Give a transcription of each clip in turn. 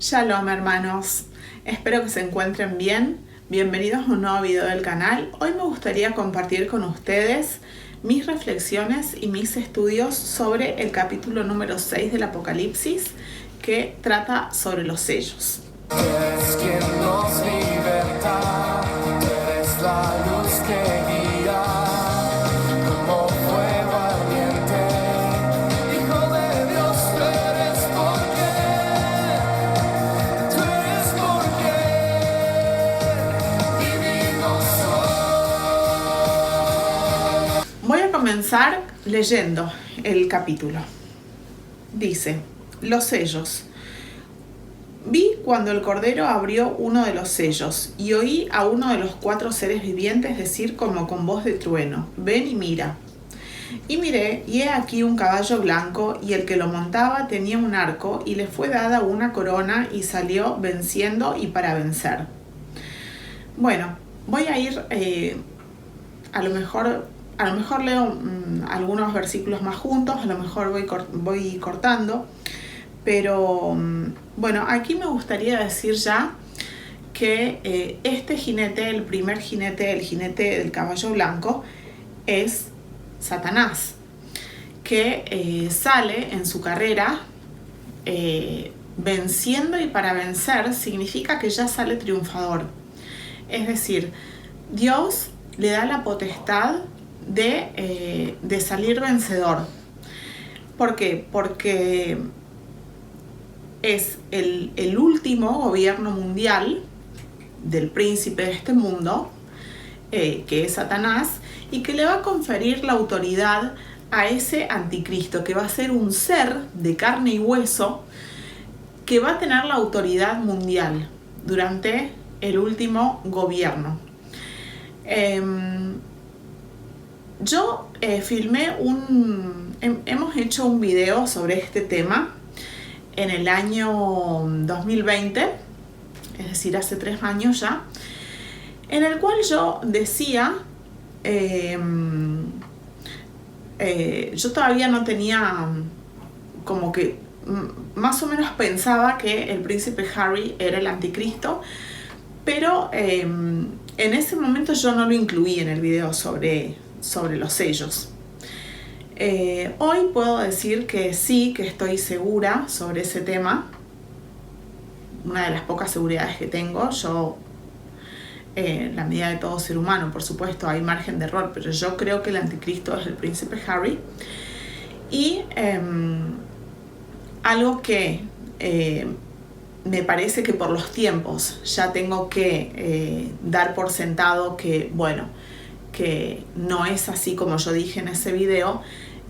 Shalom hermanos, espero que se encuentren bien. Bienvenidos a un nuevo video del canal. Hoy me gustaría compartir con ustedes mis reflexiones y mis estudios sobre el capítulo número 6 del Apocalipsis, que trata sobre los sellos. Eres quien nos liberta, eres la luz que guía, como fuego ardiente, Hijo de Dios, tú eres porque vivimos hoy. Voy a comenzar leyendo el capítulo. Dice, los sellos. Vi cuando el Cordero abrió uno de los sellos, y oí a uno de los 4 seres vivientes decir como con voz de trueno, ven y mira. Y miré, y he aquí un caballo blanco, y el que lo montaba tenía un arco, y le fue dada una corona, y salió venciendo y para vencer. Bueno, voy a ir, a lo mejor leo algunos versículos más juntos, a lo mejor voy cortando. Pero bueno, aquí me gustaría decir ya que este jinete, el primer jinete, el jinete del caballo blanco, es Satanás, que sale en su carrera venciendo, y para vencer significa que ya sale triunfador. Es decir, Dios le da la potestad de salir vencedor. ¿Por qué? Porque es el último gobierno mundial del príncipe de este mundo, que es Satanás, y que le va a conferir la autoridad a ese anticristo, que va a ser un ser de carne y hueso, que va a tener la autoridad mundial durante el último gobierno. Yo filmé hemos hecho un video sobre este tema en el año 2020, es decir, hace 3 años ya, en el cual yo decía, yo todavía no tenía, como que más o menos pensaba que el príncipe Harry era el anticristo, pero en ese momento yo no lo incluí en el video sobre los sellos. Hoy puedo decir que sí, que estoy segura sobre ese tema. Una de las pocas seguridades que tengo. Yo, la medida de todo ser humano, por supuesto, hay margen de error, pero yo creo que el anticristo es el príncipe Harry. Y algo que me parece que por los tiempos ya tengo que dar por sentado que, bueno, que no es así como yo dije en ese video,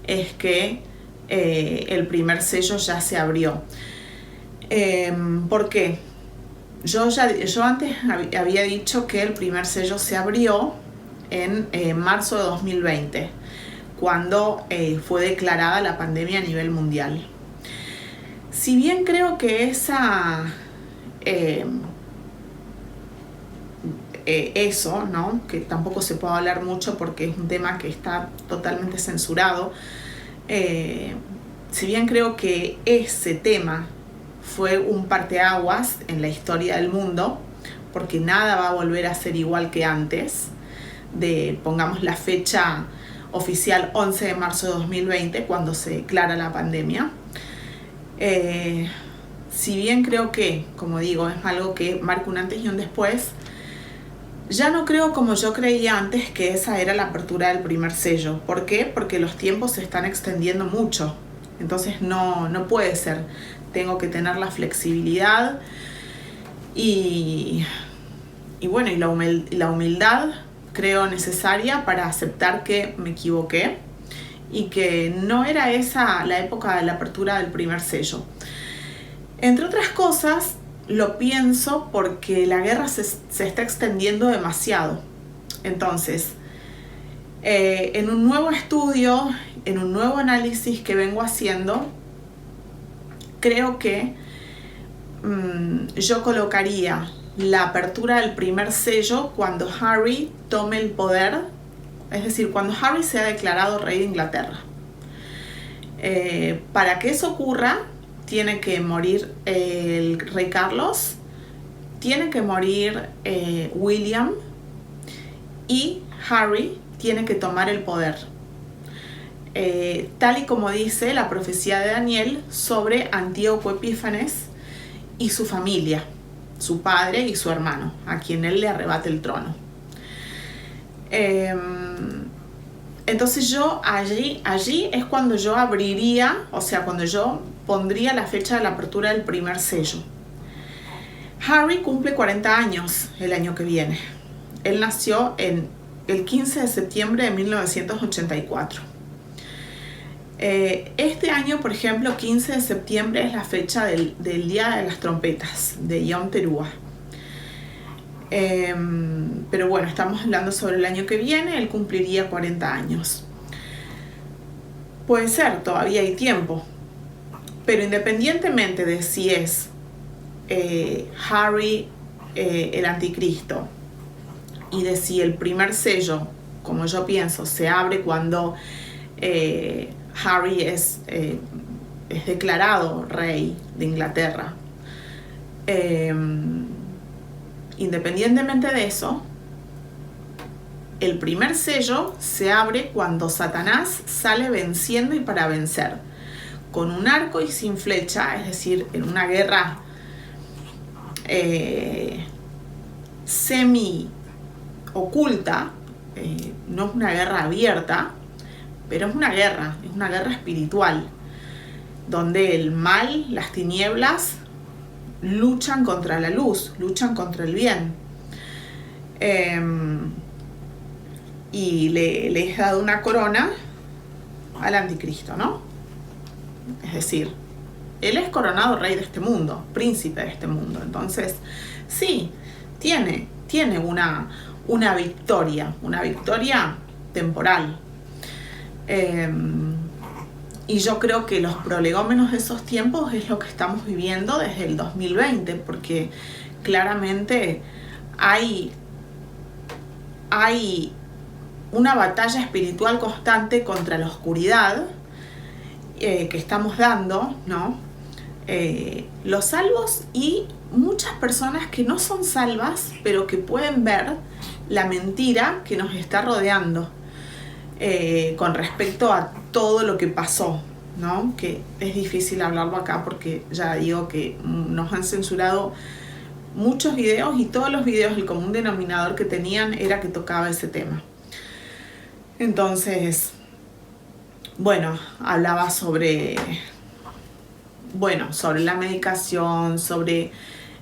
es que el primer sello ya se abrió. ¿Por qué? Yo antes había dicho que el primer sello se abrió en marzo de 2020, cuando fue declarada la pandemia a nivel mundial. Si bien creo que eso, ¿no? Que tampoco se puede hablar mucho porque es un tema que está totalmente censurado. Si bien creo que ese tema fue un parteaguas en la historia del mundo, porque nada va a volver a ser igual que antes, pongamos la fecha oficial 11 de marzo de 2020, cuando se declara la pandemia. Si bien creo que, como digo, es algo que marca un antes y un después, ya no creo como yo creía antes que esa era la apertura del primer sello. ¿Por qué? Porque los tiempos se están extendiendo mucho. Entonces no puede ser. Tengo que tener la flexibilidad y bueno, y la humildad creo necesaria para aceptar que me equivoqué y que no era esa la época de la apertura del primer sello. Entre otras cosas, lo pienso porque la guerra se está extendiendo demasiado. Entonces, en un nuevo estudio, en un nuevo análisis que vengo haciendo, creo que yo colocaría la apertura del primer sello cuando Harry tome el poder, es decir, cuando Harry sea declarado rey de Inglaterra. Para que eso ocurra, tiene que morir el rey Carlos, tiene que morir William, y Harry tiene que tomar el poder. Tal y como dice la profecía de Daniel sobre Antíoco Epífanes y su familia, su padre y su hermano, a quien él le arrebate el trono. Entonces yo allí es cuando yo abriría, o sea, cuando yo pondría la fecha de la apertura del primer sello. Harry cumple 40 años el año que viene. Él nació el 15 de septiembre de 1984. Este año, por ejemplo, 15 de septiembre es la fecha del Día de las Trompetas, de Yom Teruah. Pero bueno, estamos hablando sobre el año que viene, él cumpliría 40 años. Puede ser, todavía hay tiempo. Pero independientemente de si es Harry el anticristo y de si el primer sello, como yo pienso, se abre cuando Harry es declarado rey de Inglaterra. Independientemente de eso, el primer sello se abre cuando Satanás sale venciendo y para vencer, con un arco y sin flecha, es decir, en una guerra semi oculta, no es una guerra abierta, pero es una guerra espiritual, donde el mal, las tinieblas, luchan contra la luz, luchan contra el bien. Y le es dado una corona al anticristo, ¿no? Es decir, él es coronado rey de este mundo, príncipe de este mundo. Entonces, sí, tiene una victoria temporal. Y yo creo que los prolegómenos de esos tiempos es lo que estamos viviendo desde el 2020, porque claramente hay una batalla espiritual constante contra la oscuridad que estamos dando, ¿no? Los salvos y muchas personas que no son salvas, pero que pueden ver la mentira que nos está rodeando. Con respecto a todo lo que pasó, ¿no? Que es difícil hablarlo acá porque ya digo que nos han censurado muchos videos y todos los videos, el común denominador que tenían era que tocaba ese tema. Entonces, bueno, hablaba sobre la medicación, sobre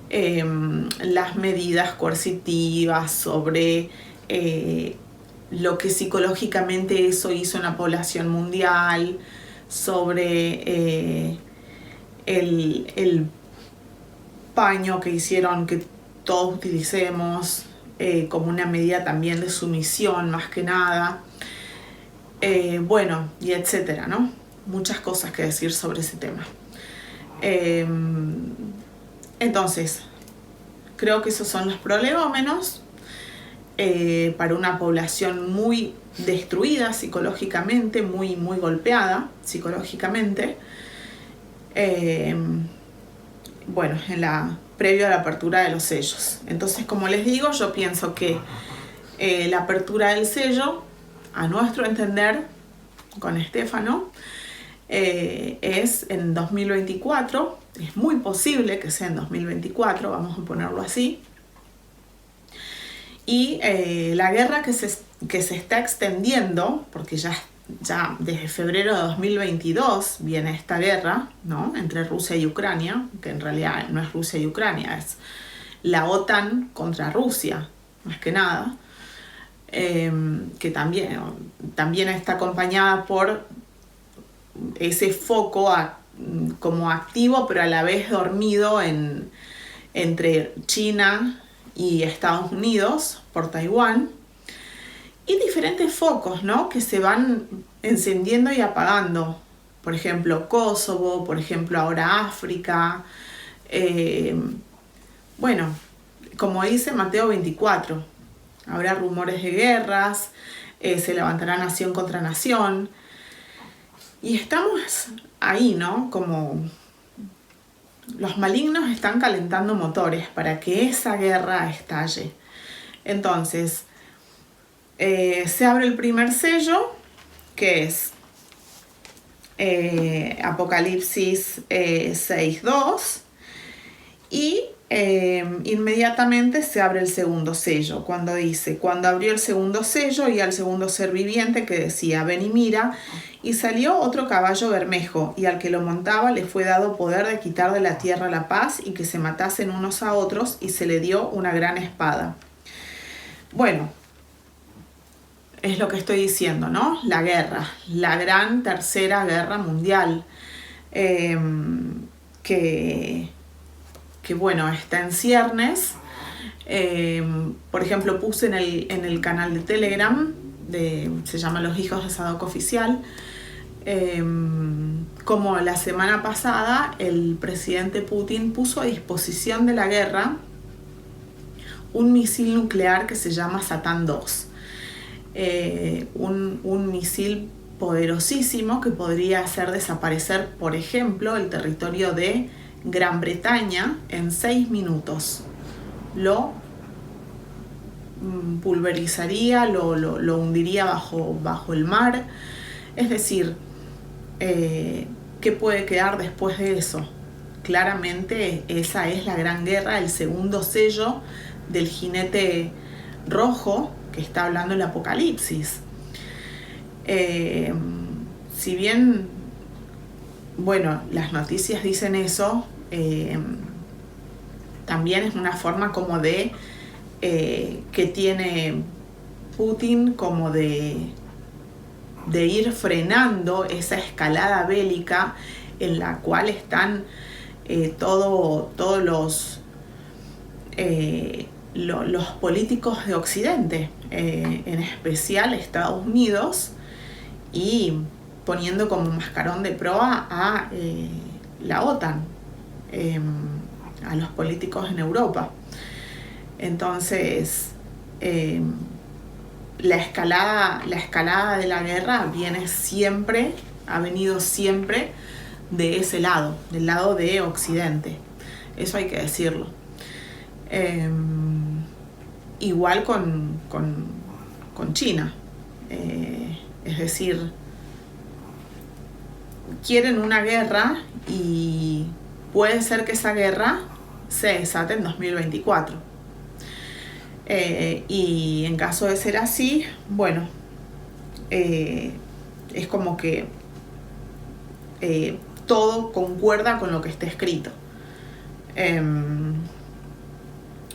las medidas coercitivas, sobre lo que psicológicamente eso hizo en la población mundial, sobre el paño que hicieron que todos utilicemos como una medida también de sumisión, más que nada. Y etcétera, ¿no? Muchas cosas que decir sobre ese tema. Entonces, creo que esos son los prolegómenos. Para una población muy destruida psicológicamente, muy golpeada psicológicamente, previo a la apertura de los sellos. Entonces, como les digo, yo pienso que la apertura del sello, a nuestro entender, con Estefano, es en 2024, es muy posible que sea en 2024, vamos a ponerlo así. Y la guerra que se está extendiendo, porque ya desde febrero de 2022 viene esta guerra, ¿no? Entre Rusia y Ucrania, que en realidad no es Rusia y Ucrania, es la OTAN contra Rusia, más que nada, que también está acompañada por ese foco como activo, pero a la vez dormido entre China y Estados Unidos por Taiwán, y diferentes focos, ¿no? Que se van encendiendo y apagando. Por ejemplo, Kosovo, por ejemplo, ahora África. Como dice Mateo 24, habrá rumores de guerras, se levantará nación contra nación. Y estamos ahí, ¿no? Como los malignos están calentando motores para que esa guerra estalle. Entonces, se abre el primer sello, que es Apocalipsis 6:2, y inmediatamente se abre el segundo sello, cuando dice: cuando abrió el segundo sello, y al segundo ser viviente que decía: ven y mira, y salió otro caballo bermejo, y al que lo montaba le fue dado poder de quitar de la tierra la paz, y que se matasen unos a otros, y se le dio una gran espada. Bueno, es lo que estoy diciendo, ¿no? La guerra, la gran tercera guerra mundial, que bueno, está en ciernes. Por ejemplo, puse en el canal de Telegram, se llama Los Hijos de Sadoc Oficial, como la semana pasada el presidente Putin puso a disposición de la guerra un misil nuclear que se llama Satán II. Un misil poderosísimo que podría hacer desaparecer, por ejemplo, el territorio de Gran Bretaña en 6 minutos. Lo pulverizaría, lo hundiría bajo el mar. Es decir, ¿qué puede quedar después de eso? Claramente esa es la gran guerra, el segundo sello del jinete rojo que está hablando el Apocalipsis. Si bien, bueno, las noticias dicen eso, también es una forma como de que tiene Putin como de ir frenando esa escalada bélica en la cual están todos los políticos de Occidente, en especial Estados Unidos, y poniendo como mascarón de proa a la OTAN, a los políticos en Europa. Entonces, la escalada de la guerra ha venido siempre de ese lado, del lado de Occidente. Eso hay que decirlo. Igual con China. Es decir, quieren una guerra y puede ser que esa guerra se desate en 2024. Y en caso de ser así, bueno, es como que todo concuerda con lo que está escrito.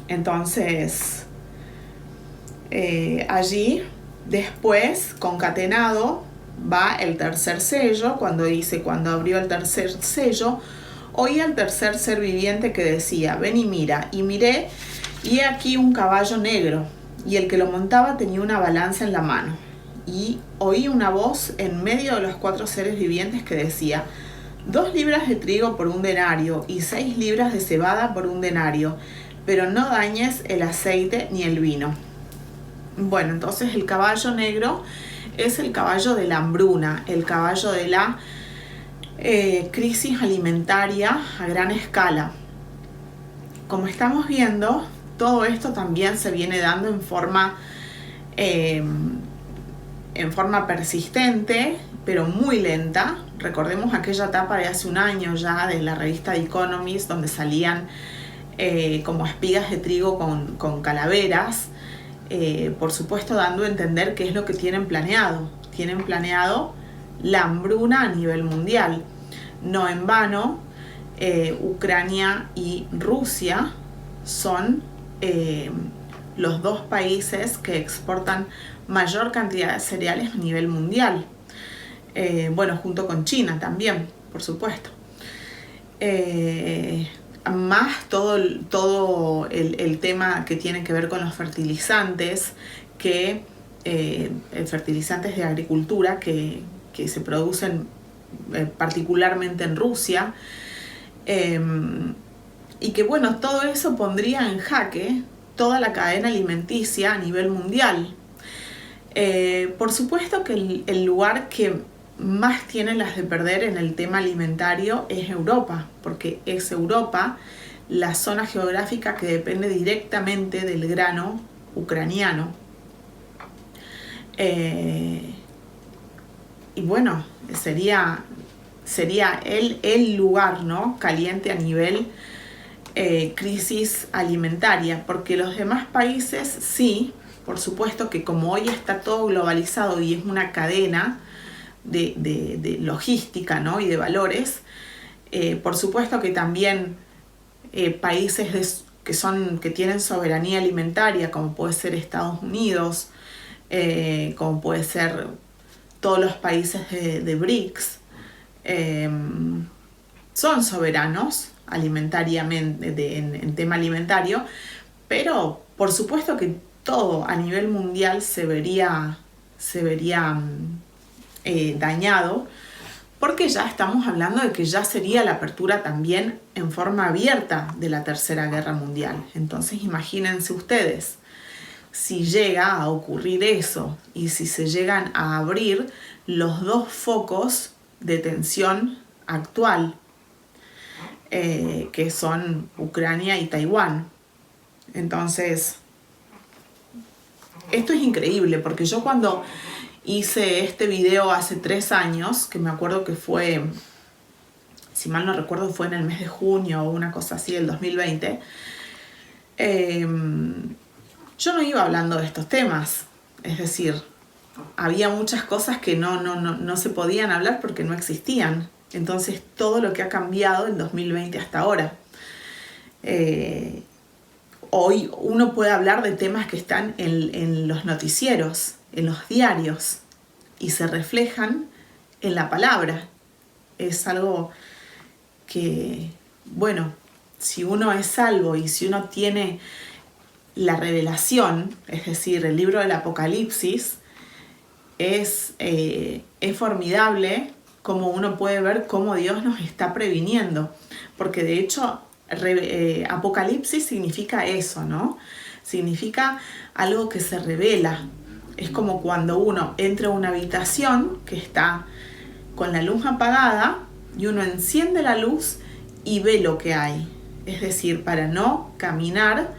Entonces, allí después, concatenado, va el tercer sello, cuando dice: cuando abrió el tercer sello, oí al tercer ser viviente que decía: ven y mira. Y miré, y he aquí un caballo negro, y el que lo montaba tenía una balanza en la mano. Y oí una voz en medio de los 4 seres vivientes que decía: 2 libras de trigo por 1 denario, y 6 libras de cebada por 1 denario, pero no dañes el aceite ni el vino. Bueno, entonces el caballo negro es el caballo de la hambruna, el caballo de la crisis alimentaria a gran escala. Como estamos viendo, todo esto también se viene dando en forma persistente, pero muy lenta. Recordemos aquella etapa de hace un año ya de la revista The Economist, donde salían como espigas de trigo con calaveras, por supuesto dando a entender qué es lo que tienen planeado. Tienen planeado la hambruna a nivel mundial. No en vano, Ucrania y Rusia son los 2 países que exportan mayor cantidad de cereales a nivel mundial. Bueno, junto con China también, por supuesto. Más todo el tema que tiene que ver con los fertilizantes, fertilizantes de agricultura que se producen particularmente en Rusia, y que bueno, todo eso pondría en jaque toda la cadena alimenticia a nivel mundial. Por supuesto que el lugar que más tiene las de perder en el tema alimentario es Europa, porque es Europa la zona geográfica que depende directamente del grano ucraniano. Y bueno, sería el lugar, ¿no?, caliente a nivel crisis alimentaria, porque los demás países sí, por supuesto que como hoy está todo globalizado y es una cadena de logística, ¿no?, y de valores, por supuesto que también países que tienen soberanía alimentaria, como puede ser Estados Unidos, como puede ser todos los países de BRICS, son soberanos alimentariamente en tema alimentario, pero por supuesto que todo a nivel mundial se vería dañado, porque ya estamos hablando de que ya sería la apertura también en forma abierta de la Tercera Guerra Mundial. Entonces imagínense ustedes, si llega a ocurrir eso y si se llegan a abrir los dos focos de tensión actual, que son Ucrania y Taiwán. Entonces, esto es increíble, porque yo cuando hice este video hace 3 años, que me acuerdo que fue, si mal no recuerdo, fue en el mes de junio o una cosa así, del 2020, yo no iba hablando de estos temas. Es decir, había muchas cosas que no se podían hablar porque no existían. Entonces, todo lo que ha cambiado en 2020 hasta ahora. Hoy uno puede hablar de temas que están en los noticieros, en los diarios, y se reflejan en la palabra. Es algo que, bueno, si uno es salvo y si uno tiene la revelación, es decir, el libro del Apocalipsis, es formidable como uno puede ver cómo Dios nos está previniendo, porque de hecho Apocalipsis significa eso, ¿no? Significa algo que se revela. Es como cuando uno entra a una habitación que está con la luz apagada y uno enciende la luz y ve lo que hay. Es decir, para no caminar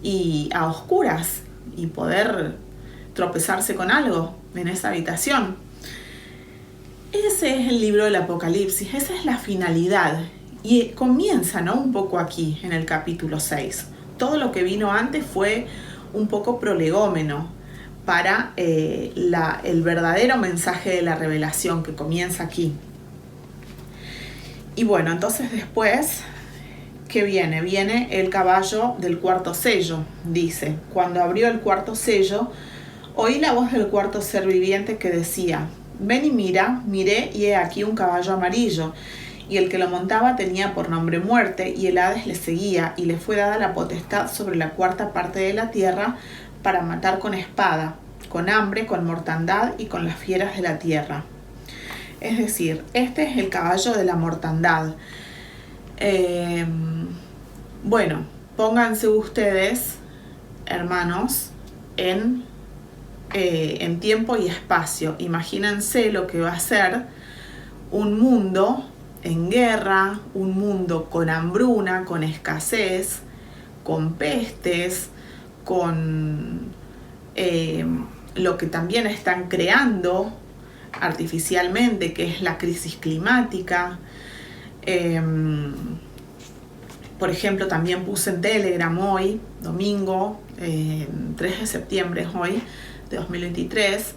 y a oscuras y poder tropezarse con algo en esa habitación. Ese es el libro del Apocalipsis, esa es la finalidad. Y comienza, ¿no?, un poco aquí, en el capítulo 6. Todo lo que vino antes fue un poco prolegómeno para el verdadero mensaje de la revelación que comienza aquí. Y bueno, entonces después, ¿qué viene? Viene el caballo del cuarto sello. Dice, cuando abrió el cuarto sello, oí la voz del cuarto ser viviente que decía, ven y mira, miré y he aquí un caballo amarillo, y el que lo montaba tenía por nombre Muerte, y el Hades le seguía, y le fue dada la potestad sobre la cuarta parte de la tierra para matar con espada, con hambre, con mortandad y con las fieras de la tierra. Es decir, este es el caballo de la mortandad. Bueno, pónganse ustedes, hermanos, en tiempo y espacio. Imagínense lo que va a ser un mundo en guerra, un mundo con hambruna, con escasez, con pestes, con lo que también están creando artificialmente, que es la crisis climática. Por ejemplo, también puse en Telegram hoy, domingo, 3 de septiembre hoy, de 2023,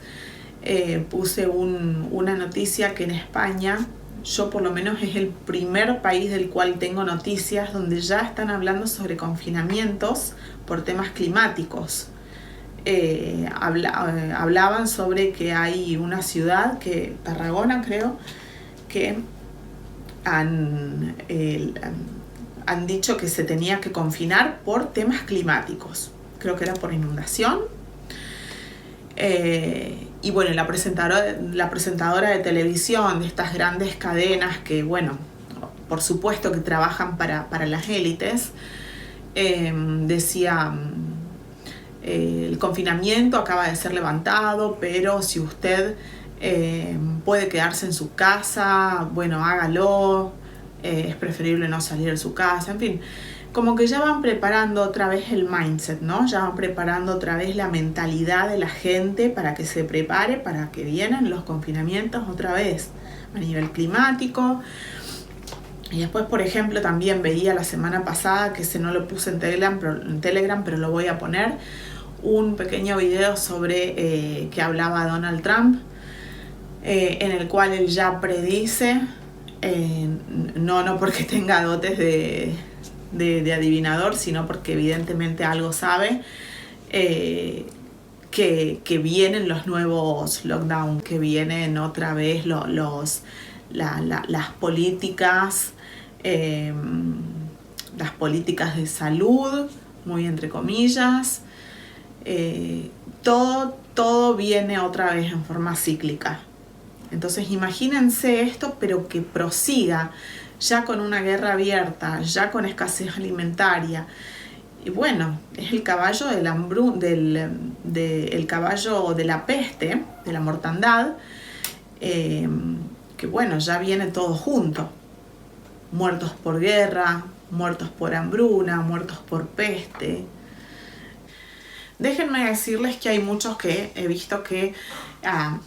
puse una noticia que en España, yo por lo menos es el primer país del cual tengo noticias donde ya están hablando sobre confinamientos por temas climáticos. Hablaban sobre que hay una ciudad, Tarragona creo, que han dicho que se tenía que confinar por temas climáticos. Creo que era por inundación. Y bueno, la presentadora de televisión de estas grandes cadenas que, bueno, por supuesto que trabajan para las élites, decía, el confinamiento acaba de ser levantado, pero si usted puede quedarse en su casa, bueno, hágalo, es preferible no salir de su casa, en fin, como que ya van preparando otra vez el mindset, ¿no? Ya van preparando otra vez la mentalidad de la gente para que se prepare, para que vienen los confinamientos otra vez a nivel climático. Y después, por ejemplo, también veía la semana pasada, que ese no lo puse en Telegram, pero lo voy a poner, un pequeño video sobre que hablaba Donald Trump, en el cual él ya predice, no porque tenga dotes de adivinador, sino porque evidentemente algo sabe, que vienen los nuevos lockdowns, que vienen otra vez las políticas, las políticas de salud, muy entre comillas, todo viene otra vez en forma cíclica. Entonces imagínense esto, pero que prosiga, ya con una guerra abierta, ya con escasez alimentaria. Y bueno, es el caballo el caballo de la peste, de la mortandad, que bueno, ya viene todo junto. Muertos por guerra, muertos por hambruna, muertos por peste. Déjenme decirles que hay muchos que he visto que,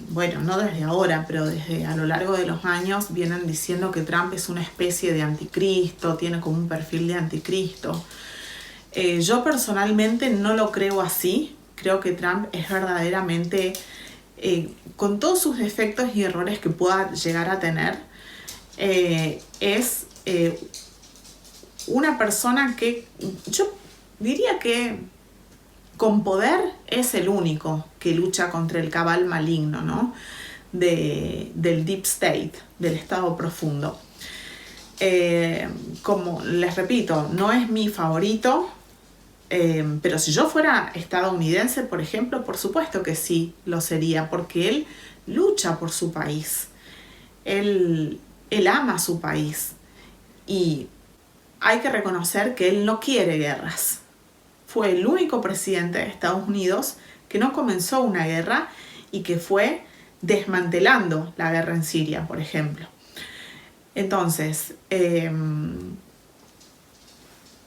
bueno, no desde ahora, pero desde a lo largo de los años vienen diciendo que Trump es una especie de anticristo, tiene como un perfil de anticristo. Yo personalmente no lo creo así. Creo que Trump es verdaderamente, con todos sus defectos y errores que pueda llegar a tener, es una persona que yo diría que con poder es el único que lucha contra el cabal maligno, ¿no? Del Deep State, del Estado profundo. Como les repito, no es mi favorito, pero si yo fuera estadounidense, por ejemplo, por supuesto que sí lo sería, porque él lucha por su país, él ama su país, y hay que reconocer que él no quiere guerras. Fue el único presidente de Estados Unidos que no comenzó una guerra y que fue desmantelando la guerra en Siria, por ejemplo. Entonces,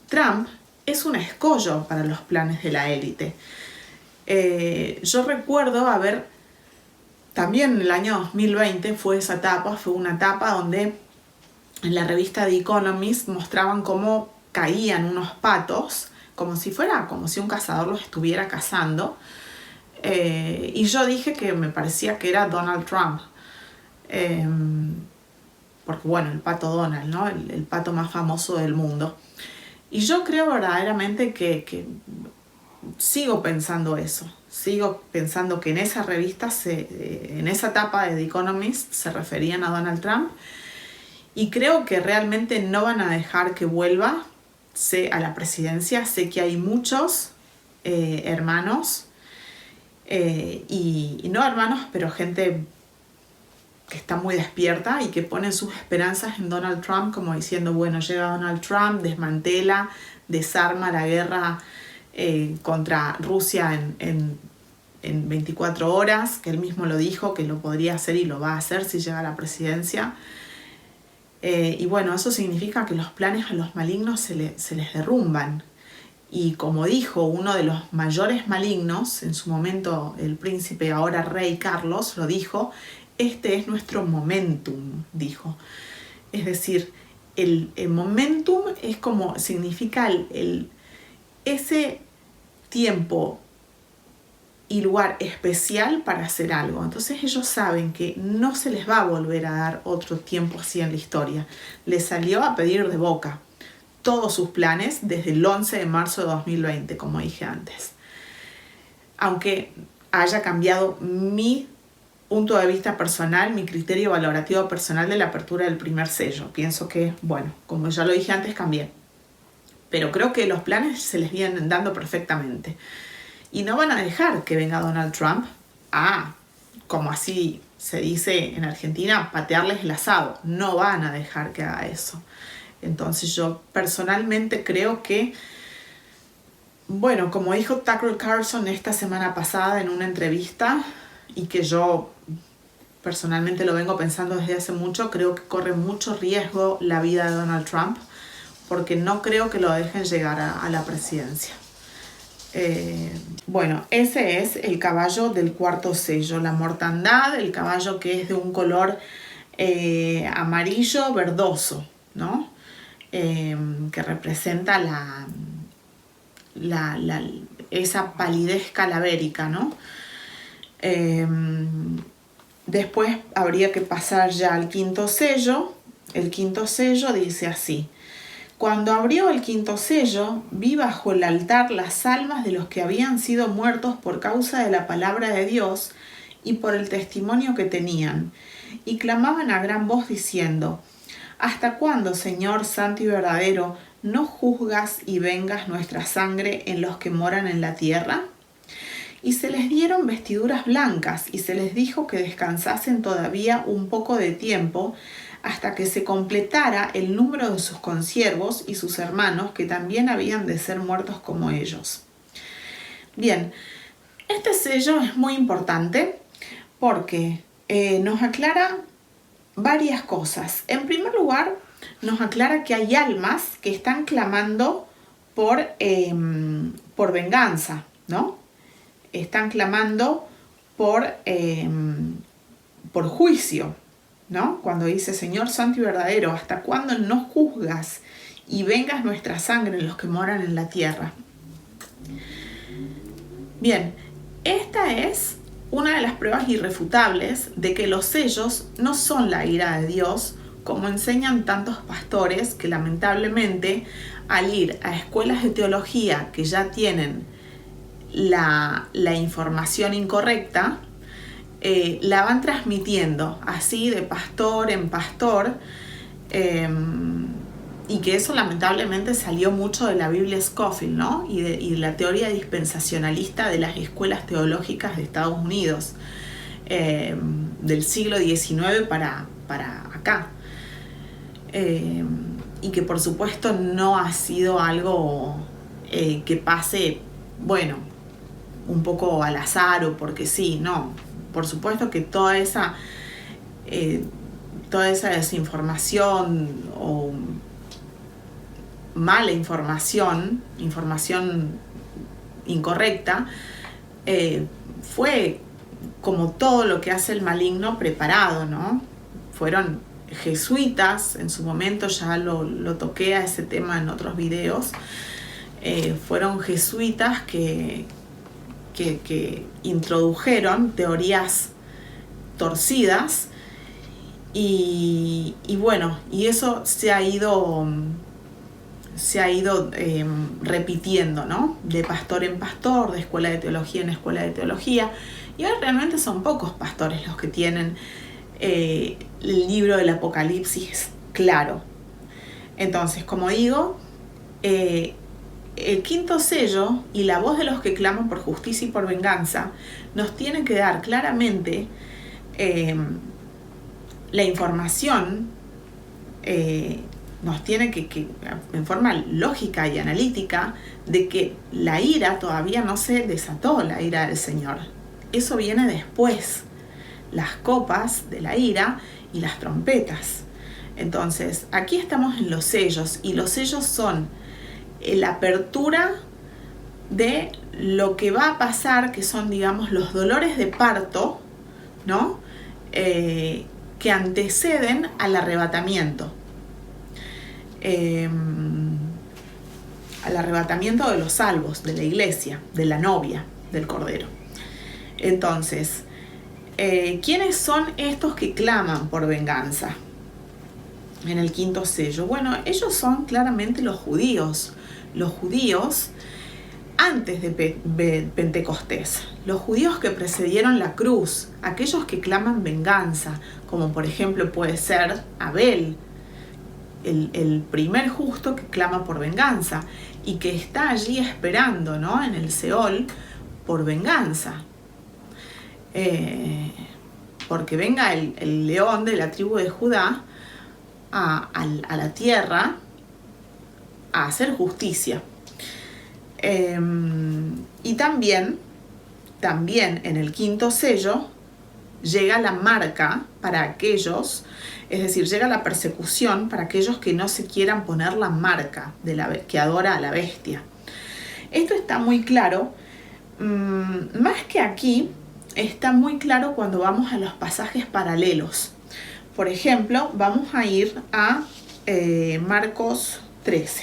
Trump es un escollo para los planes de la élite. Yo recuerdo también en el año 2020 fue una etapa donde en la revista The Economist mostraban cómo caían unos patos, como si un cazador los estuviera cazando. Y yo dije que me parecía que era Donald Trump. Porque bueno, el pato Donald, ¿no? El pato más famoso del mundo. Y yo creo verdaderamente que sigo pensando eso. Sigo pensando que en esa revista, en esa etapa de The Economist, se referían a Donald Trump. Y creo que realmente no van a dejar que vuelva a la presidencia. Sé que hay muchos hermanos, y no hermanos, pero gente que está muy despierta y que ponen sus esperanzas en Donald Trump, como diciendo, bueno, llega Donald Trump, desmantela, desarma la guerra contra Rusia en 24 horas, que él mismo lo dijo, que lo podría hacer y lo va a hacer si llega a la presidencia. Y bueno, eso significa que los planes a los malignos se les derrumban. Y como dijo uno de los mayores malignos, en su momento el príncipe, ahora rey Carlos, lo dijo, este es nuestro momentum, dijo. Es decir, el momentum es como significa ese tiempo y lugar especial para hacer algo. Entonces ellos saben que no se les va a volver a dar otro tiempo así en la historia. Les salió a pedir de boca todos sus planes desde el 11 de marzo de 2020, como dije antes. Aunque haya cambiado mi punto de vista personal, mi criterio valorativo personal de la apertura del primer sello. Pienso que, bueno, como ya lo dije antes, cambié. Pero creo que los planes se les vienen dando perfectamente. Y no van a dejar que venga Donald Trump como así se dice en Argentina, patearles el asado. No van a dejar que haga eso. Entonces yo personalmente creo que, bueno, como dijo Tucker Carlson esta semana pasada en una entrevista, y que yo personalmente lo vengo pensando desde hace mucho, creo que corre mucho riesgo la vida de Donald Trump, porque no creo que lo dejen llegar a la presidencia. Bueno, ese es el caballo del cuarto sello, la mortandad, el caballo que es de un color amarillo verdoso, ¿no? Que representa esa palidez calavérica, ¿no? Después habría que pasar ya al quinto sello. El quinto sello dice así: cuando abrió el quinto sello, vi bajo el altar las almas de los que habían sido muertos por causa de la palabra de Dios y por el testimonio que tenían, y clamaban a gran voz diciendo: ¿hasta cuándo, Señor santo y verdadero, no juzgas y vengas nuestra sangre en los que moran en la tierra? Y se les dieron vestiduras blancas, y se les dijo que descansasen todavía un poco de tiempo, hasta que se completara el número de sus consiervos y sus hermanos, que también habían de ser muertos como ellos. Bien, este sello es muy importante porque nos aclara varias cosas. En primer lugar, nos aclara que hay almas que están clamando por venganza, ¿no? Están clamando por juicio, ¿no? Cuando dice: Señor santo y verdadero, ¿hasta cuándo no juzgas y vengas nuestra sangre en los que moran en la tierra? Bien, esta es una de las pruebas irrefutables de que los sellos no son la ira de Dios, como enseñan tantos pastores que lamentablemente, al ir a escuelas de teología que ya tienen la información incorrecta, la van transmitiendo así de pastor en pastor, y que eso lamentablemente salió mucho de la Biblia Scofield, ¿no? y de la teoría dispensacionalista de las escuelas teológicas de Estados Unidos, del siglo XIX para acá, y que por supuesto no ha sido algo que pase, bueno, un poco al azar o porque sí, no. Por supuesto que toda esa desinformación o mala información incorrecta, fue, como todo lo que hace el maligno, preparado, ¿no? Fueron jesuitas, en su momento ya lo toqué a ese tema en otros videos, fueron jesuitas que introdujeron teorías torcidas y bueno, y eso se ha ido repitiendo, ¿no? De pastor en pastor, de escuela de teología en escuela de teología, y hoy realmente son pocos pastores los que tienen el libro del Apocalipsis claro. Entonces, como digo, el quinto sello y la voz de los que claman por justicia y por venganza nos tienen que dar claramente la información, nos tiene que en forma lógica y analítica, de que la ira todavía no se desató, la ira del Señor. Eso viene después, las copas de la ira y las trompetas. Entonces, aquí estamos en los sellos, y los sellos son la apertura de lo que va a pasar, que son, digamos, los dolores de parto, ¿no? Que anteceden al arrebatamiento. Al arrebatamiento de los salvos, de la iglesia, de la novia, del Cordero. Entonces, ¿quiénes son estos que claman por venganza en el quinto sello? Bueno, ellos son claramente los judíos. Los judíos antes de Pentecostés, los judíos que precedieron la cruz, aquellos que claman venganza, como por ejemplo puede ser Abel, el primer justo que clama por venganza y que está allí esperando, ¿no?, en el Seol por venganza, porque venga el león de la tribu de Judá a la tierra a hacer justicia. Y también en el quinto sello llega la marca para aquellos, es decir, llega la persecución para aquellos que no se quieran poner la marca que adora a la bestia. Esto está muy claro, más que aquí, está muy claro cuando vamos a los pasajes paralelos. Por ejemplo, vamos a ir a Marcos 13.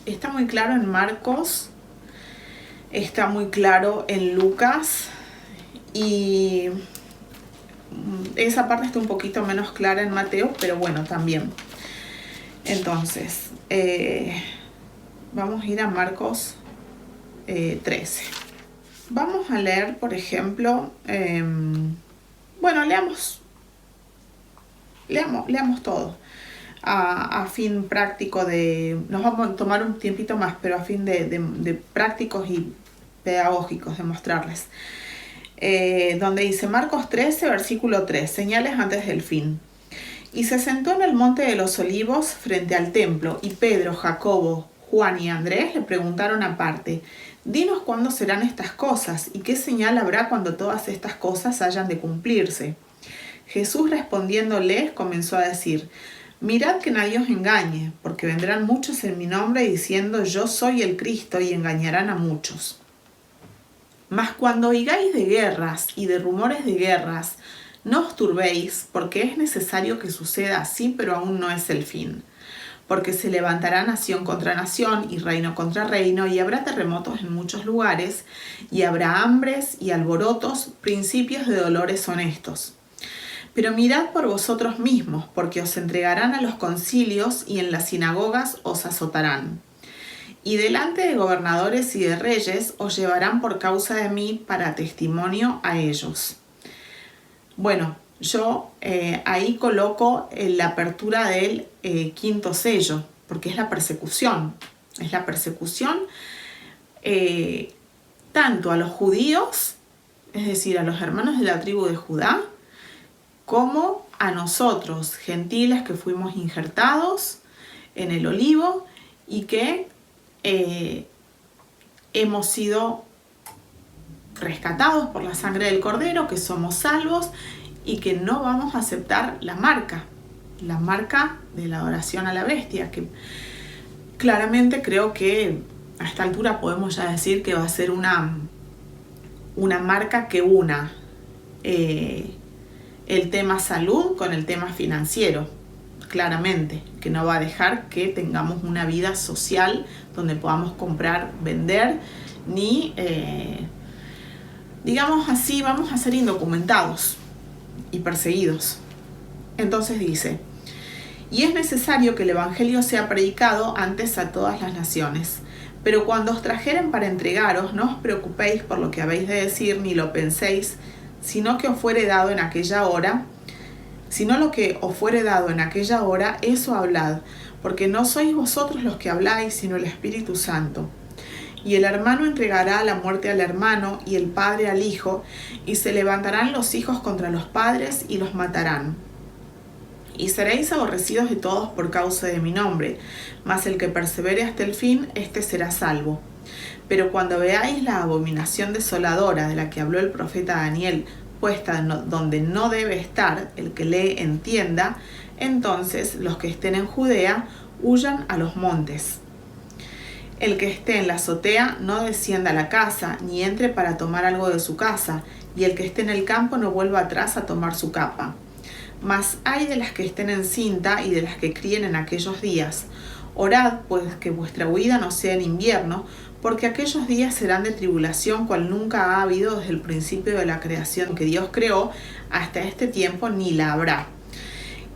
Está muy claro en Marcos, está muy claro en Lucas y esa parte está un poquito menos clara en Mateo, pero bueno, también. Entonces, vamos a ir a Marcos 13. Vamos a leer, por ejemplo, leamos todo. A fin práctico nos vamos a tomar un tiempito más, pero a fin de prácticos y pedagógicos, de mostrarles. Donde dice Marcos 13, versículo 3, señales antes del fin. Y se sentó en el monte de los olivos frente al templo, y Pedro, Jacobo, Juan y Andrés le preguntaron aparte, dinos cuándo serán estas cosas, y qué señal habrá cuando todas estas cosas hayan de cumplirse. Jesús respondiéndoles comenzó a decir, mirad que nadie os engañe, porque vendrán muchos en mi nombre diciendo yo soy el Cristo y engañarán a muchos. Mas cuando oigáis de guerras y de rumores de guerras, no os turbéis, porque es necesario que suceda así, pero aún no es el fin. Porque se levantará nación contra nación y reino contra reino, y habrá terremotos en muchos lugares, y habrá hambres y alborotos, principios de dolores honestos. Pero mirad por vosotros mismos, porque os entregarán a los concilios y en las sinagogas os azotarán. Y delante de gobernadores y de reyes os llevarán por causa de mí para testimonio a ellos. Bueno, yo ahí coloco la apertura del quinto sello, porque es la persecución. Es la persecución tanto a los judíos, es decir, a los hermanos de la tribu de Judá, como a nosotros, gentiles que fuimos injertados en el olivo y que hemos sido rescatados por la sangre del Cordero, que somos salvos y que no vamos a aceptar la marca de la adoración a la bestia, que claramente creo que a esta altura podemos ya decir que va a ser una marca que una el tema salud con el tema financiero, claramente, que no va a dejar que tengamos una vida social donde podamos comprar, vender, ni, digamos así, vamos a ser indocumentados y perseguidos. Entonces dice, y es necesario que el Evangelio sea predicado antes a todas las naciones. Pero cuando os trajeren para entregaros, no os preocupéis por lo que habéis de decir, ni lo penséis, sino que os fuere dado en aquella hora, sino lo que os fuere dado en aquella hora, eso hablad, porque no sois vosotros los que habláis, sino el Espíritu Santo. Y el hermano entregará a la muerte al hermano, y el padre al hijo, y se levantarán los hijos contra los padres, y los matarán. Y seréis aborrecidos de todos por causa de mi nombre, mas el que persevere hasta el fin, éste será salvo. Pero cuando veáis la abominación desoladora de la que habló el profeta Daniel, puesta donde no debe estar, el que lee entienda, entonces los que estén en Judea huyan a los montes. El que esté en la azotea no descienda a la casa, ni entre para tomar algo de su casa, y el que esté en el campo no vuelva atrás a tomar su capa. Mas ay de las que estén en cinta y de las que críen en aquellos días. Orad, pues, que vuestra huida no sea en invierno, porque aquellos días serán de tribulación cual nunca ha habido desde el principio de la creación que Dios creó hasta este tiempo, ni la habrá.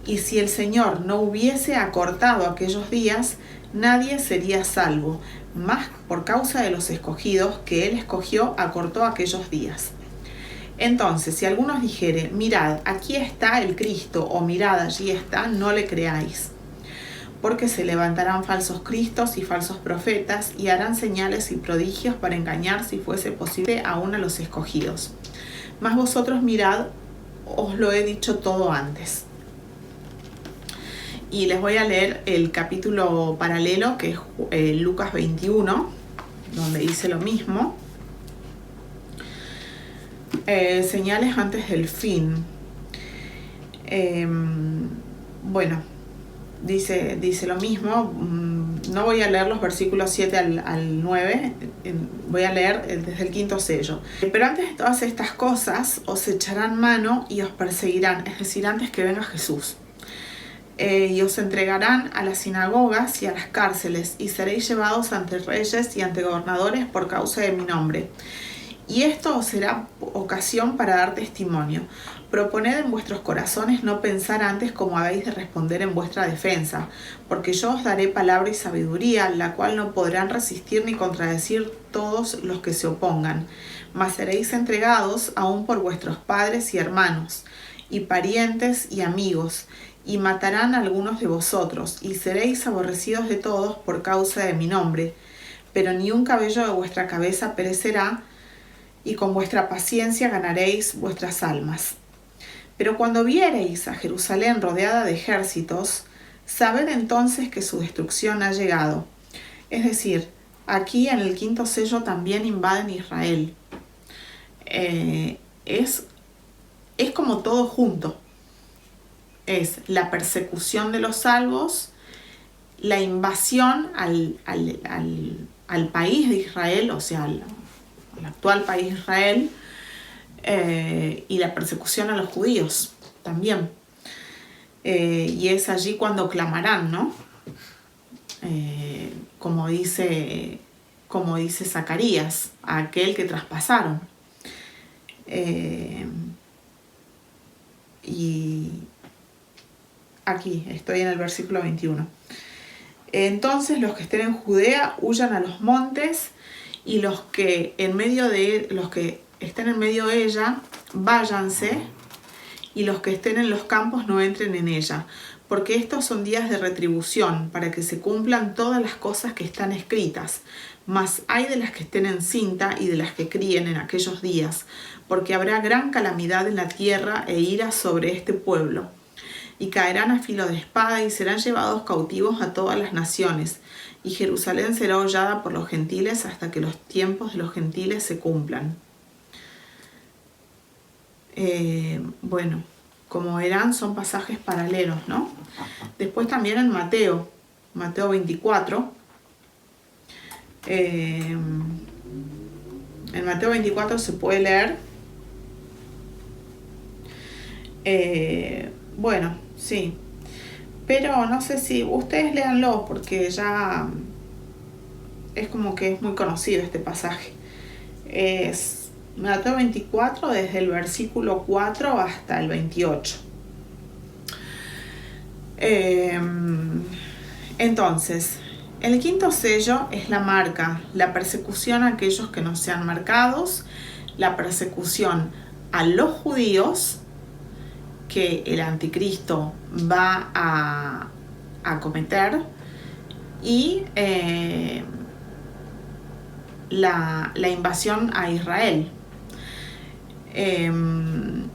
Y si el Señor no hubiese acortado aquellos días, nadie sería salvo, mas por causa de los escogidos que Él escogió, acortó aquellos días. Entonces, si algunos dijere, mirad, aquí está el Cristo, o mirad, allí está, no le creáis. Porque se levantarán falsos cristos y falsos profetas, y harán señales y prodigios para engañar, si fuese posible, aún a los escogidos. Mas vosotros mirad, os lo he dicho todo antes. Y les voy a leer el capítulo paralelo, que es Lucas 21, donde dice lo mismo. Señales antes del fin. Bueno, dice lo mismo. No voy a leer los versículos 7 al 9, voy a leer desde el quinto sello. Pero antes de todas estas cosas os echarán mano y os perseguirán, es decir, antes que venga Jesús. Y os entregarán a las sinagogas y a las cárceles, y seréis llevados ante reyes y ante gobernadores por causa de mi nombre. Y esto os será ocasión para dar testimonio. Proponed en vuestros corazones no pensar antes cómo habéis de responder en vuestra defensa, porque yo os daré palabra y sabiduría, la cual no podrán resistir ni contradecir todos los que se opongan. Mas seréis entregados aún por vuestros padres y hermanos, y parientes y amigos, y matarán a algunos de vosotros, y seréis aborrecidos de todos por causa de mi nombre. Pero ni un cabello de vuestra cabeza perecerá, y con vuestra paciencia ganaréis vuestras almas. Pero cuando viereis a Jerusalén rodeada de ejércitos, sabed entonces que su destrucción ha llegado. Es decir, aquí en el quinto sello también invaden Israel. Es como todo junto. Es la persecución de los salvos, la invasión al país de Israel, o sea, al actual país de Israel, y la persecución a los judíos también. Y es allí cuando clamarán, ¿no? Como dice Zacarías, a aquel que traspasaron. Y aquí estoy en el versículo 21. Entonces los que estén en Judea huyan a los montes, y los que estén en medio de ella váyanse, y los que estén en los campos no entren en ella, porque estos son días de retribución, para que se cumplan todas las cosas que están escritas. Mas hay de las que estén encinta y de las que críen en aquellos días, porque habrá gran calamidad en la tierra e ira sobre este pueblo. Y caerán a filo de espada y serán llevados cautivos a todas las naciones. Y Jerusalén será hollada por los gentiles hasta que los tiempos de los gentiles se cumplan. Bueno, como verán, son pasajes paralelos, ¿no? Después también en Mateo 24. En Mateo 24 se puede leer. Bueno, sí. Pero no sé si ustedes léanlo, porque ya es como que es muy conocido este pasaje. Es Mateo 24 desde el versículo 4 hasta el 28. Entonces, el quinto sello es la marca, la persecución a aquellos que no sean marcados, la persecución a los judíos que el anticristo va a cometer, y la invasión a Israel. El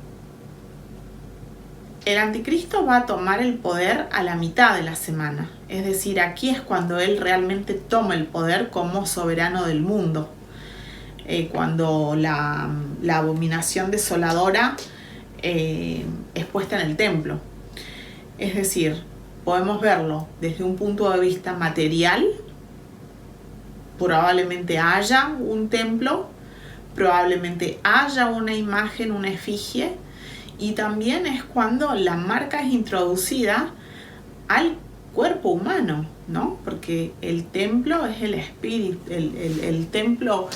anticristo va a tomar el poder a la mitad de la semana, es decir, aquí es cuando él realmente toma el poder como soberano del mundo, cuando la abominación desoladora es puesta en el templo. Es decir, podemos verlo desde un punto de vista material. Probablemente haya un templo, probablemente haya una imagen, una efigie, y también es cuando la marca es introducida al cuerpo humano, ¿no? Porque el templo es el espíritu, el templo,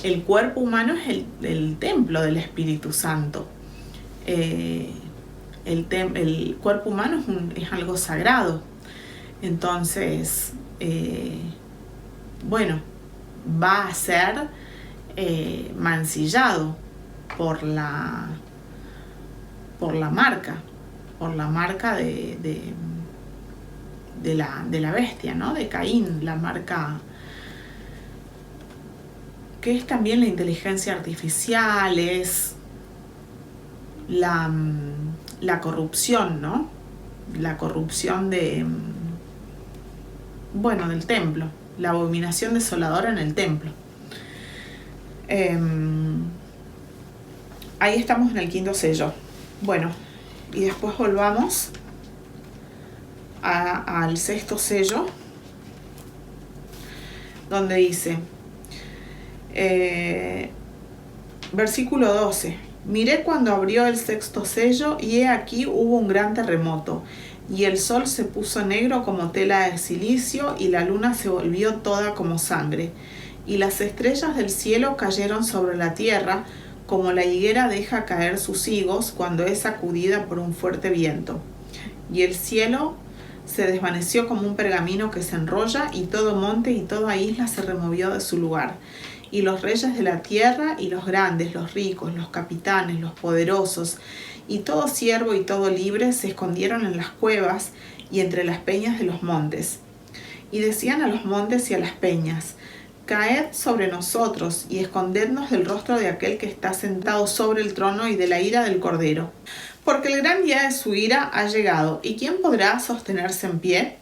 el cuerpo humano es el templo del Espíritu Santo. El cuerpo humano es algo sagrado. Entonces, bueno, va a ser mancillado por la marca de la bestia, ¿no? De Caín, la marca que es también la inteligencia artificial, es la corrupción, ¿no? La corrupción del templo, la abominación desoladora en el templo. Ahí estamos en el quinto sello. Bueno, y después volvamos al sexto sello, donde dice, versículo 12, miré cuando abrió el sexto sello y he aquí hubo un gran terremoto, y el sol se puso negro como tela de silicio y la luna se volvió toda como sangre, y las estrellas del cielo cayeron sobre la tierra, como la higuera deja caer sus higos cuando es sacudida por un fuerte viento. Y el cielo se desvaneció como un pergamino que se enrolla, y todo monte y toda isla se removió de su lugar. Y los reyes de la tierra, y los grandes, los ricos, los capitanes, los poderosos, y todo siervo y todo libre se escondieron en las cuevas y entre las peñas de los montes. Y decían a los montes y a las peñas, caed sobre nosotros y escondednos del rostro de aquel que está sentado sobre el trono y de la ira del Cordero. Porque el gran día de su ira ha llegado, ¿y quién podrá sostenerse en pie?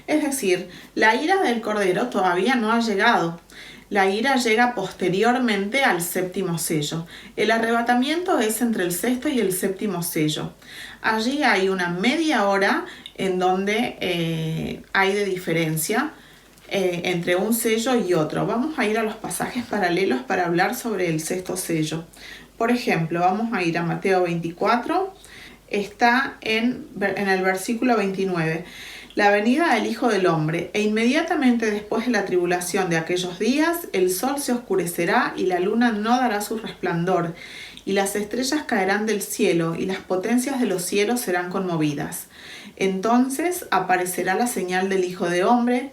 Es decir, la ira del Cordero todavía no ha llegado. La ira llega posteriormente al séptimo sello. El arrebatamiento es entre el sexto y el séptimo sello. Allí hay una media hora en donde hay de diferencia entre un sello y otro. Vamos a ir a los pasajes paralelos para hablar sobre el sexto sello. Por ejemplo, vamos a ir a Mateo 24, está en el versículo 29. La venida del Hijo del Hombre, e inmediatamente después de la tribulación de aquellos días, el sol se oscurecerá y la luna no dará su resplandor, y las estrellas caerán del cielo, y las potencias de los cielos serán conmovidas. Entonces aparecerá la señal del Hijo del Hombre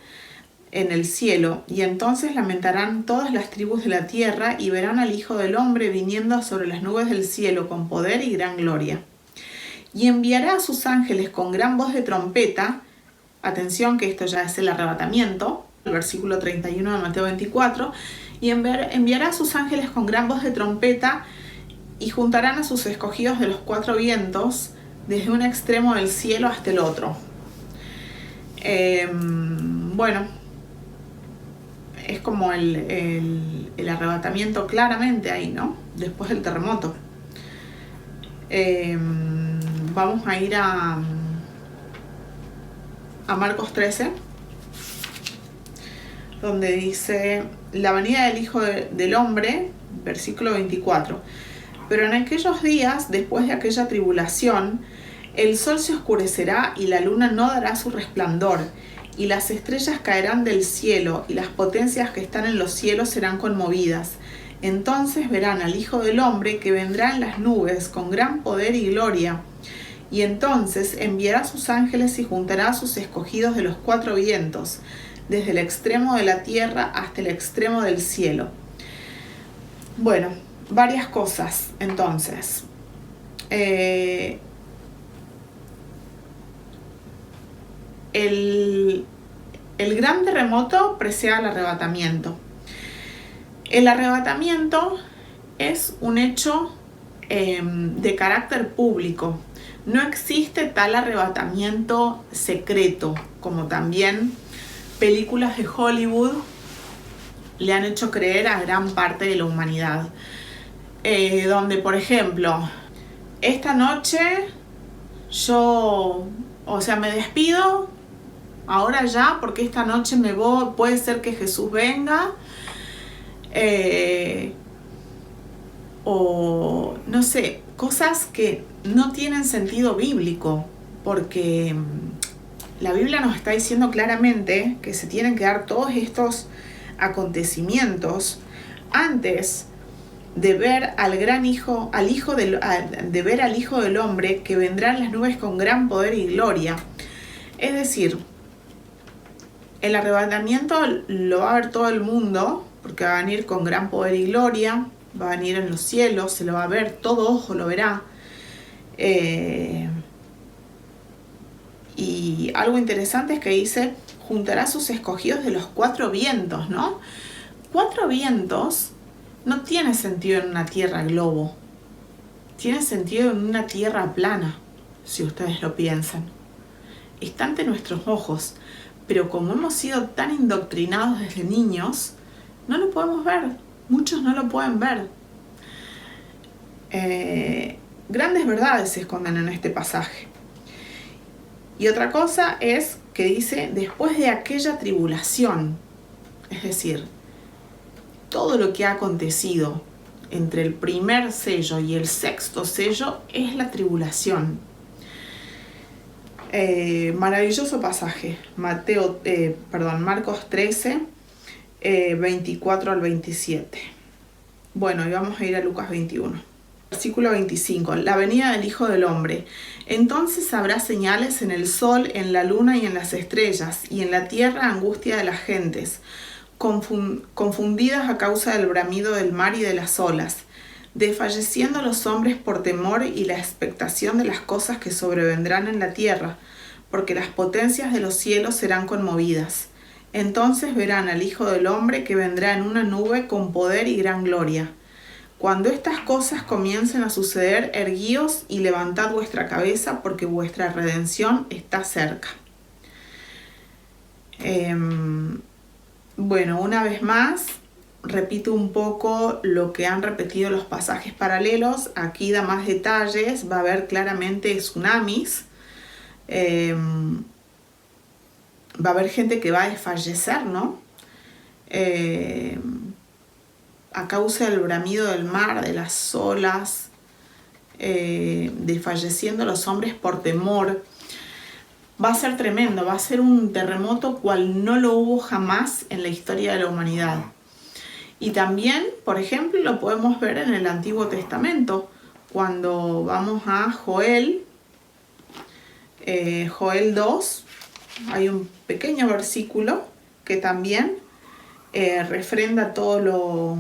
en el cielo, y entonces lamentarán todas las tribus de la tierra, y verán al Hijo del Hombre viniendo sobre las nubes del cielo con poder y gran gloria. Y enviará a sus ángeles con gran voz de trompeta. Atención que esto ya es el arrebatamiento, el versículo 31 de Mateo 24, y enviará a sus ángeles con gran voz de trompeta, y juntarán a sus escogidos de los cuatro vientos, desde un extremo del cielo hasta el otro. Bueno, es como el arrebatamiento claramente ahí, ¿no? Después del terremoto. Vamos a ir a Marcos 13, donde dice, la venida del Hijo del Hombre, versículo 24. Pero en aquellos días, después de aquella tribulación, el sol se oscurecerá y la luna no dará su resplandor, y las estrellas caerán del cielo, y las potencias que están en los cielos serán conmovidas. Entonces verán al Hijo del Hombre que vendrá en las nubes con gran poder y gloria. Y entonces enviará a sus ángeles y juntará a sus escogidos de los cuatro vientos, desde el extremo de la tierra hasta el extremo del cielo. Bueno, varias cosas entonces. El gran terremoto precede al arrebatamiento. El arrebatamiento es un hecho de carácter público. No existe tal arrebatamiento secreto, como también películas de Hollywood le han hecho creer a gran parte de la humanidad. Donde, por ejemplo, esta noche yo, me despido ahora ya, porque esta noche me voy, puede ser que Jesús venga, o no sé, cosas que no tienen sentido bíblico, porque la Biblia nos está diciendo claramente que se tienen que dar todos estos acontecimientos antes de ver al gran Hijo, de ver al Hijo del Hombre que vendrá en las nubes con gran poder y gloria. Es decir, el arrebatamiento lo va a ver todo el mundo, porque va a venir con gran poder y gloria, va a venir en los cielos, se lo va a ver, todo ojo lo verá. Y algo interesante es que dice, juntará a sus escogidos de los cuatro vientos, ¿no? Cuatro vientos no tiene sentido en una tierra globo, tiene sentido en una tierra plana, si ustedes lo piensan. Está ante nuestros ojos, pero como hemos sido tan indoctrinados desde niños, no lo podemos ver, muchos no lo pueden ver. Grandes verdades se esconden en este pasaje. Y otra cosa es que dice, después de aquella tribulación, es decir, todo lo que ha acontecido entre el primer sello y el sexto sello es la tribulación. Maravilloso pasaje, Marcos 13, 24 al 27. Bueno, y vamos a ir a Lucas 21. Versículo 25. La venida del Hijo del Hombre. Entonces habrá señales en el sol, en la luna y en las estrellas, y en la tierra angustia de las gentes, confundidas a causa del bramido del mar y de las olas, desfalleciendo los hombres por temor y la expectación de las cosas que sobrevendrán en la tierra, porque las potencias de los cielos serán conmovidas. Entonces verán al Hijo del Hombre que vendrá en una nube con poder y gran gloria. Cuando estas cosas comiencen a suceder, erguíos y levantad vuestra cabeza, porque vuestra redención está cerca. Bueno, una vez más, repito un poco lo que han repetido los pasajes paralelos. Aquí da más detalles, va a haber claramente tsunamis. Va a haber gente que va a desfallecer, ¿no? A causa del bramido del mar, de las olas, desfalleciendo los hombres por temor. Va a ser tremendo, va a ser un terremoto cual no lo hubo jamás en la historia de la humanidad. Y también, por ejemplo, lo podemos ver en el Antiguo Testamento, cuando vamos a Joel 2, hay un pequeño versículo que también refrenda todo lo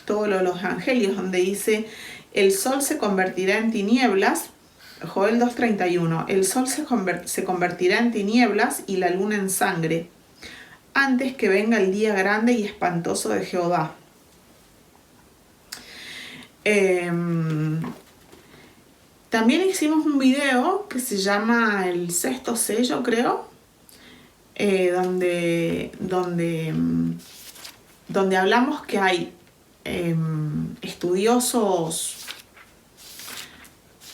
de los evangelios, donde dice, el sol se convertirá en tinieblas, Joel 2:31, el sol se convertirá en tinieblas y la luna en sangre, antes que venga el día grande y espantoso de Jehová. También hicimos un video que se llama El Sexto Sello, creo, donde hablamos que hay estudiosos,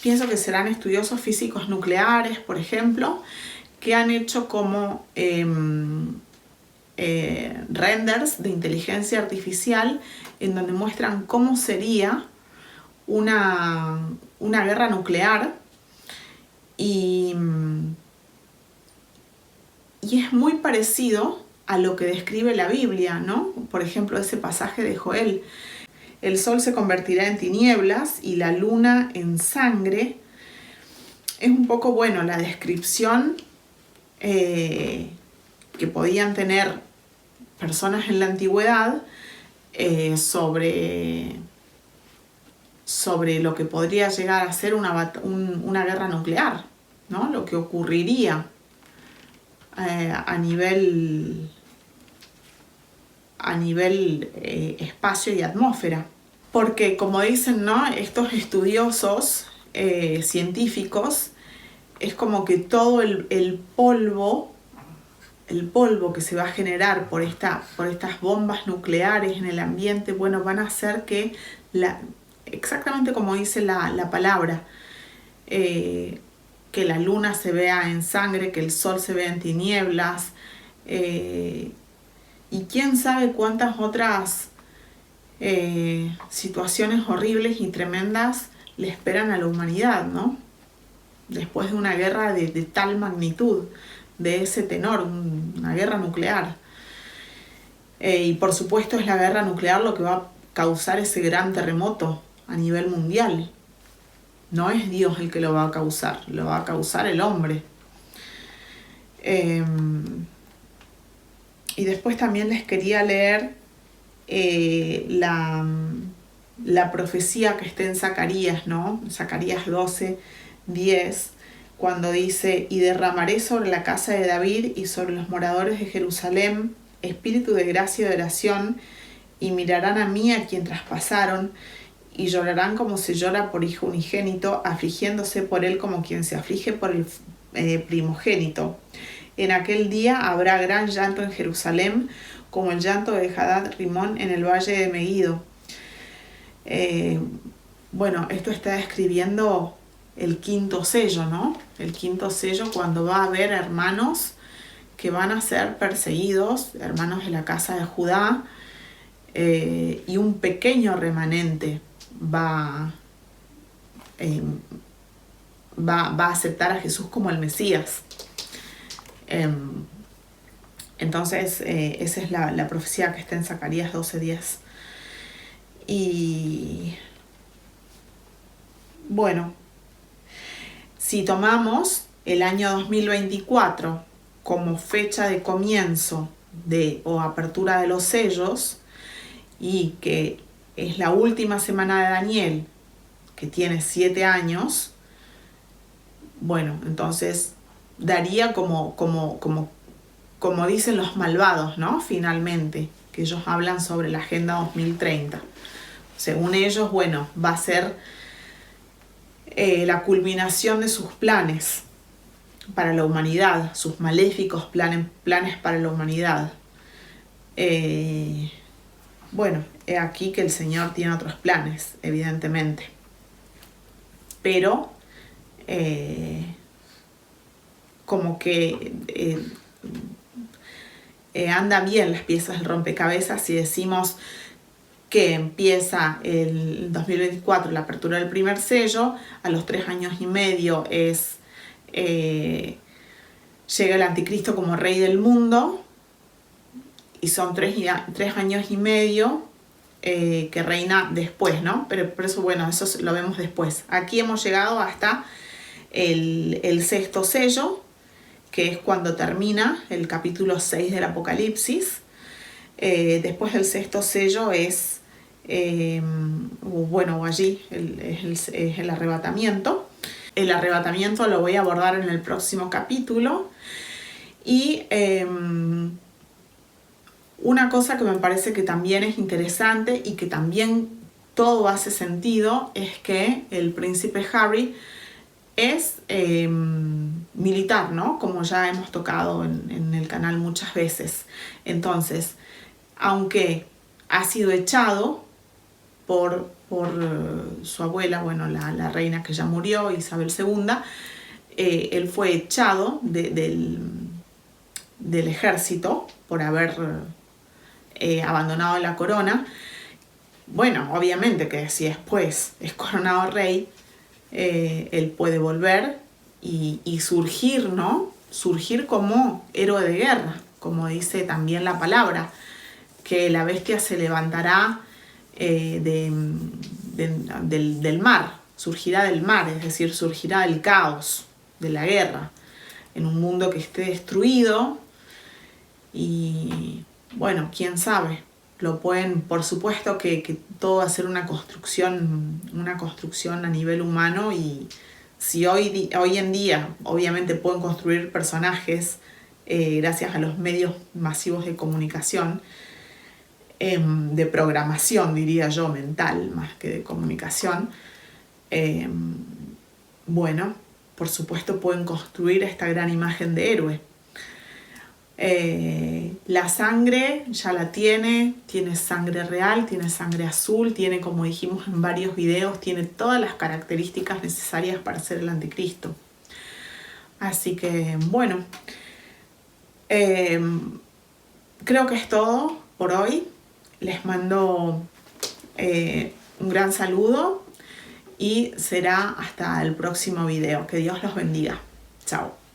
pienso que serán estudiosos físicos nucleares, por ejemplo, que han hecho como renders de inteligencia artificial en donde muestran cómo sería una guerra nuclear y es muy parecido a lo que describe la Biblia, ¿no? Por ejemplo, ese pasaje de Joel. El sol se convertirá en tinieblas y la luna en sangre. Es un poco, bueno, la descripción que podían tener personas en la antigüedad sobre lo que podría llegar a ser una guerra nuclear, ¿no? Lo que ocurriría a nivel espacio y atmósfera. Porque, como dicen, ¿no?, estos estudiosos científicos, es como que todo el polvo que se va a generar por estas bombas nucleares en el ambiente, bueno, van a hacer que, exactamente como dice la palabra, que la luna se vea en sangre, que el sol se vea en tinieblas, y quién sabe cuántas otras situaciones horribles y tremendas le esperan a la humanidad, ¿no? Después de una guerra de tal magnitud, de ese tenor, una guerra nuclear. Y por supuesto es la guerra nuclear lo que va a causar ese gran terremoto a nivel mundial. No es Dios el que lo va a causar el hombre. Y después también les quería leer la profecía que está en Zacarías, ¿no? Zacarías 12:10, cuando dice, y derramaré sobre la casa de David y sobre los moradores de Jerusalén espíritu de gracia y de oración, y mirarán a mí a quien traspasaron, y llorarán como se llora por hijo unigénito, afligiéndose por él como quien se aflige por el primogénito. En aquel día habrá gran llanto en Jerusalén, como el llanto de Hadad Rimón en el valle de Megiddo. bueno, esto está describiendo el quinto sello, ¿no? El quinto sello, cuando va a haber hermanos que van a ser perseguidos, hermanos de la casa de Judá, y un pequeño remanente va a aceptar a Jesús como el Mesías. Entonces, esa es la profecía que está en Zacarías 12:10. Y bueno, si tomamos el año 2024 como fecha de comienzo o apertura de los sellos, y que es la última semana de Daniel, que tiene 7 años, bueno, entonces daría como dicen los malvados, ¿no? Finalmente, que ellos hablan sobre la Agenda 2030. Según ellos, bueno, va a ser la culminación de sus planes para la humanidad, sus maléficos planes para la humanidad. Bueno, he aquí que el Señor tiene otros planes, evidentemente. Pero como que anda bien las piezas del rompecabezas si decimos que empieza el 2024 la apertura del primer sello, a los 3 años y medio llega el anticristo como rey del mundo, y son 3 años y medio que reina después, ¿no? Pero por eso, bueno, eso lo vemos después. Aquí hemos llegado hasta el sexto sello, que es cuando termina el capítulo 6 del Apocalipsis. Después del sexto sello es, allí es el arrebatamiento. El arrebatamiento lo voy a abordar en el próximo capítulo. Y una cosa que me parece que también es interesante y que también todo hace sentido es que el príncipe Harry es militar, ¿no? Como ya hemos tocado en el canal muchas veces. Entonces, aunque ha sido echado por su abuela, bueno, la reina que ya murió, Isabel II, él fue echado del ejército por haber abandonado la corona. Bueno, obviamente que si después es coronado rey, él puede volver y surgir, ¿no? Surgir como héroe de guerra, como dice también la palabra, que la bestia se levantará del mar, surgirá del mar, es decir, surgirá del caos, de la guerra, en un mundo que esté destruido. Y bueno, quién sabe, lo pueden, por supuesto que todo va a ser una construcción a nivel humano, y si hoy en día obviamente pueden construir personajes gracias a los medios masivos de comunicación, de programación, diría yo, mental más que de comunicación, bueno, por supuesto pueden construir esta gran imagen de héroe. La sangre ya la tiene sangre real, tiene sangre azul, tiene, como dijimos en varios videos, tiene todas las características necesarias para ser el anticristo. Así que bueno, creo que es todo por hoy. Les mando un gran saludo y será hasta el próximo video. Que Dios los bendiga. Chao.